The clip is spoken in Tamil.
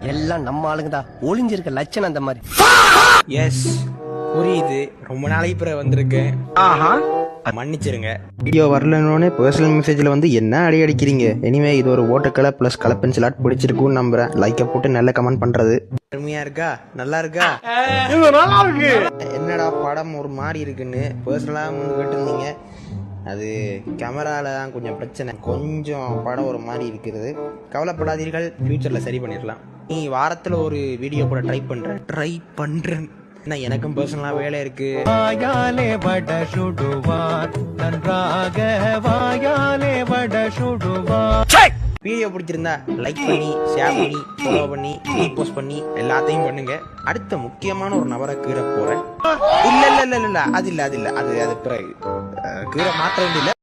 எல்லாம் நம்ம ஆளுங்க தான், ஒளிஞ்சிருக்க லட்சணம் அந்த மாதிரி. எஸ் புரியுது, ரொம்ப நாளைக்கு பிறகு வந்திருக்கேன், மன்னிச்சிருங்க. வீடியோ வரலன்னே பர்சனல் மெசேஜில் வந்து என்ன அடி அடிக்கிறீங்க. எனிவே இது ஒரு ஓட்டக்கலை ப்ளஸ் கலர் பென்சில் ஆர்ட் பிடிச்சிருக்குன்னு நம்புறேன். லைக்கை போட்டு நல்ல கமெண்ட் பண்ணுறது. அருமையா இருக்கா, நல்லா இருக்கா, நல்லா இருக்கு. என்னடா படம் ஒரு மாதிரி இருக்குன்னு பர்சனலாக முன்னு கேட்டிருந்தீங்க. அது கேமராவில் தான் கொஞ்சம் பிரச்சனை, கொஞ்சம் படம் ஒரு மாதிரி இருக்கிறது. கவலைப்படாதீர்கள், ஃபியூச்சரில் சரி பண்ணிடலாம். நீ வாரத்தில் ஒரு வீடியோ கூட ட்ரை பண்ணுறேன். நான் எனக்கும் பர்சனலாக வேலை இருக்கு. வாயாலே வட சுடுவார் நன்றாக, வாயாலே வட சுடுவார். வீடியோ பிடிச்சிருந்தா லைக் பண்ணி, ஷேர் பண்ணி, ஃபாலோ பண்ணி, ரீபோஸ்ட் பண்ணி எல்லாத்தையும் பண்ணுங்க. அடுத்த முக்கியமான ஒரு நபரை கீற போறேன். இல்ல அது பிறகு கீற மாற்ற வேண்டிய